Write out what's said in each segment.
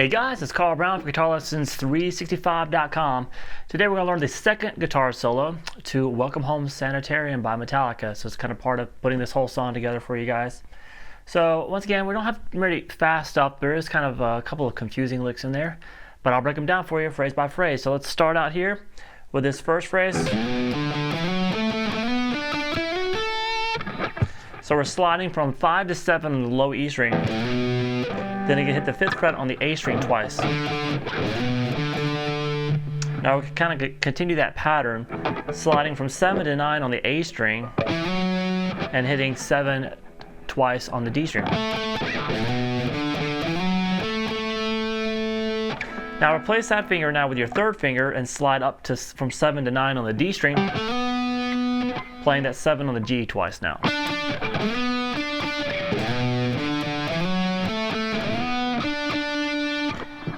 Hey guys, it's Carl Brown from GuitarLessons365.com. Today we're going to learn the second guitar solo to Welcome Home Sanitarium by Metallica. So it's kind of part of putting this whole song together for you guys. So once again, we don't have really fast up. There is kind of a couple of confusing licks in there, but I'll break them down for you phrase by phrase. So let's start out here with this first phrase. So we're sliding from 5 to 7 in the low E string. Then you can hit the 5th fret on the A string twice. Now we can kind of continue that pattern, sliding from 7 to 9 on the A string and hitting 7 twice on the D string. Now replace that finger now with your 3rd finger and slide up to from 7 to 9 on the D string, playing that 7 on the G twice now.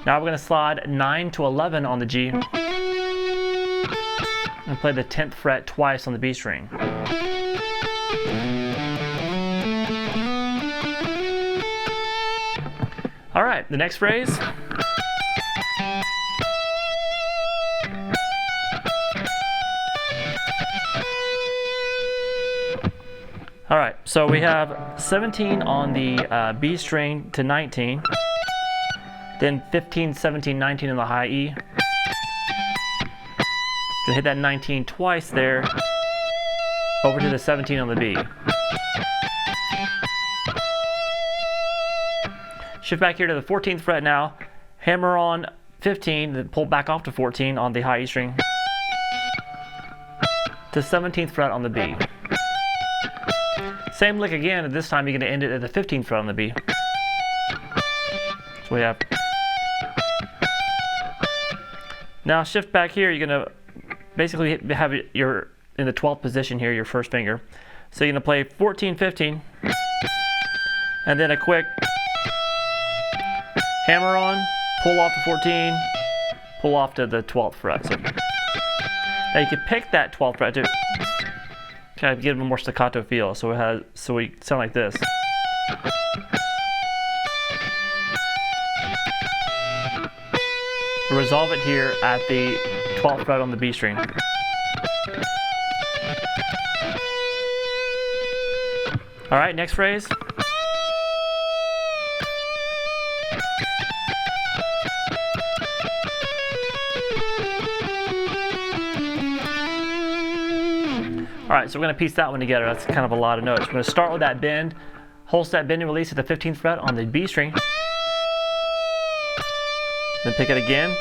Now we're going to slide 9 to 11 on the G and play the 10th fret twice on the B string. Alright, the next phrase. Alright, so we have 17 on the B string to 19. Then 15, 17, 19 in the high E. Then hit that 19 twice there, over to the 17 on the B. Shift back here to the 14th fret now, hammer on 15, then pull back off to 14 on the high E string, to 17th fret on the B. Same lick again, and this time you're going to end it at the 15th fret on the B. So we have. Now shift back here, you're going to basically have your, in the 12th position here, your first finger. So you're going to play 14, 15, and then a quick hammer on, pull off to 14, pull off to the 12th fret. So now you can pick that 12th fret to kind of give it a more staccato feel. So we sound like this. Resolve it here at the 12th fret on the B string. Alright, next phrase. Alright, so we're going to piece that one together. That's kind of a lot of notes. We're going to start with that bend, hold that bend and release at the 15th fret on the B string. Then pick it again.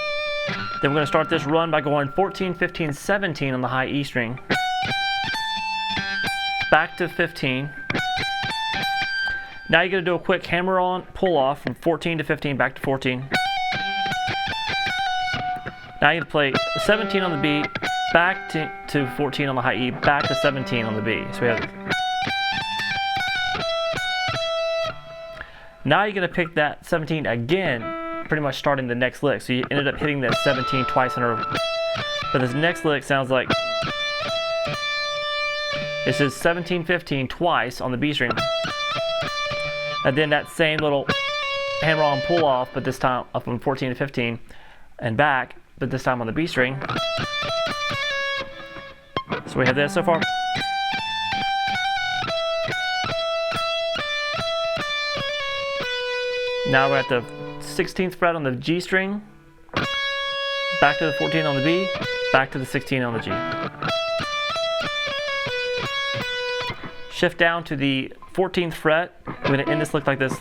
Then we're going to start this run by going 14, 15, 17 on the high E string. Back to 15. Now you're going to do a quick hammer on, pull off from 14 to 15, back to 14. Now you're going to play 17 on the B, back to 14 on the high E, back to 17 on the B. So we have. Now you're going to pick that 17 again, pretty much starting the next lick. So you ended up hitting that 17 twice in a row. But this next lick sounds like it says 17, 15 twice on the B string. And then that same little hammer on pull off, but this time up from 14 to 15 and back, but this time on the B string. So we have this so far. Now we're at the 16th fret on the G string, back to the 14 on the B, back to the 16 on the G. Shift down to the 14th fret. We're going to end this lick like this.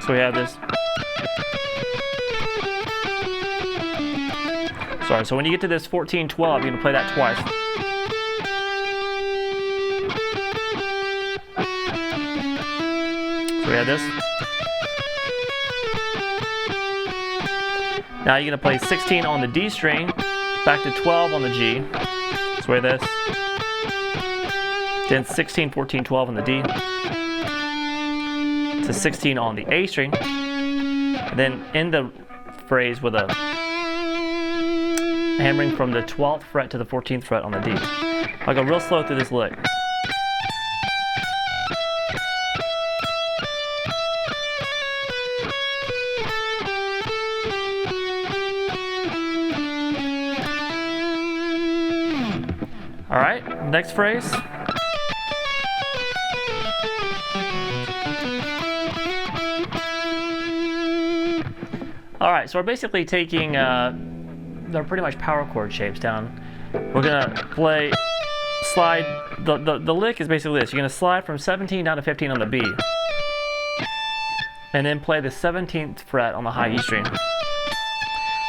So we have this. Sorry, so when you get to this 14, 12, you're going to play that twice. So we have this. Now you're going to play 16 on the D string, back to 12 on the G. So we have this. Then 16, 14, 12 on the D. To 16 on the A string. And then end the phrase with a hammering from the 12th fret to the 14th fret on the D. I'll go real slow through this lick. next phrase. Alright, so we're basically taking, they're pretty much power chord shapes down. We're going to play, slide, the lick is basically this. You're going to slide from 17 down to 15 on the B. And then play the 17th fret on the high E string.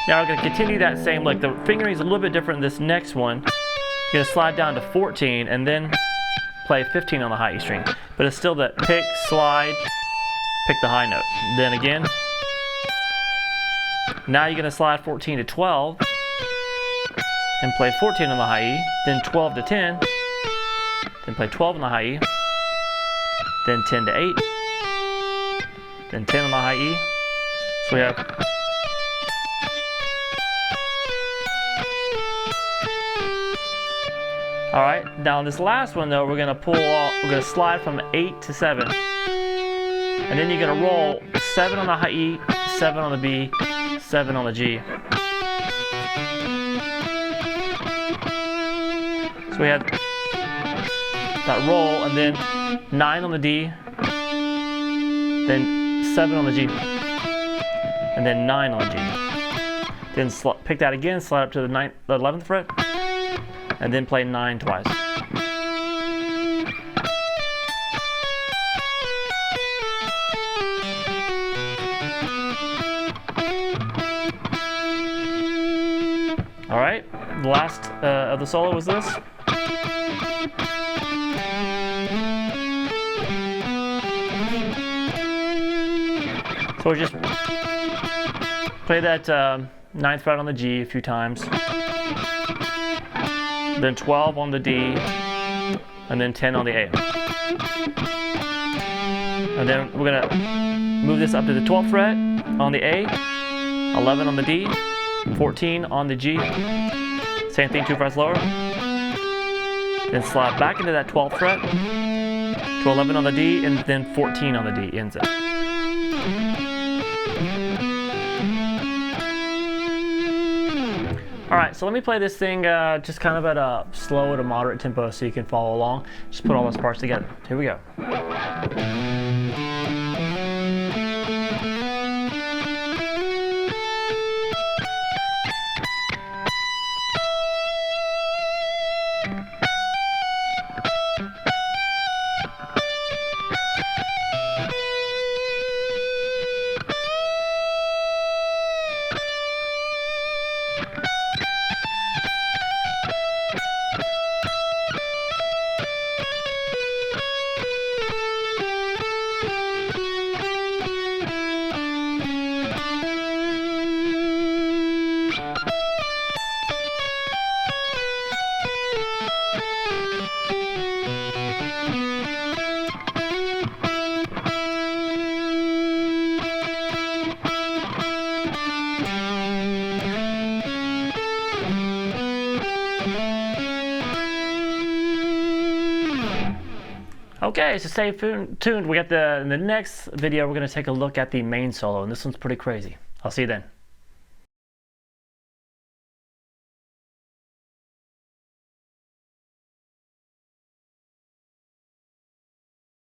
Now we're going to continue that same lick. The fingering is a little bit different in this next one. You're going to slide down to 14 and then play 15 on the high E string. But it's still that pick, slide, pick the high note. Then again. Now you're going to slide 14 to 12 and play 14 on the high E, then 12 to 10, then play 12 on the high E, then 10 to 8, then 10 on the high E. So we have alright, now this last one though, we're going to pull off, we're going to slide from 8 to 7. And then you're going to roll 7 on the high E, 7 on the B, 7 on the G. So we have that roll and then 9 on the D, then 7 on the G, and then 9 on the G. Then pick that again, slide up to the 11th fret, and then play 9 twice. Alright, the last of the solo was this. So we just play that 9th fret on the G a few times, then 12 on the D, and then 10 on the A. And then we're going to move this up to the 12th fret on the A, 11 on the D, 14 on the G, same thing 2 frets lower, then slide back into that 12th fret to 11 on the D, and then 14 on the D ends it. Alright, so let me play this thing just kind of at a slow to moderate tempo so you can follow along. Just put all those parts together. Here we go. Okay, so stay tuned. We got in the next video, we're going to take a look at the main solo, and this one's pretty crazy. I'll see you then.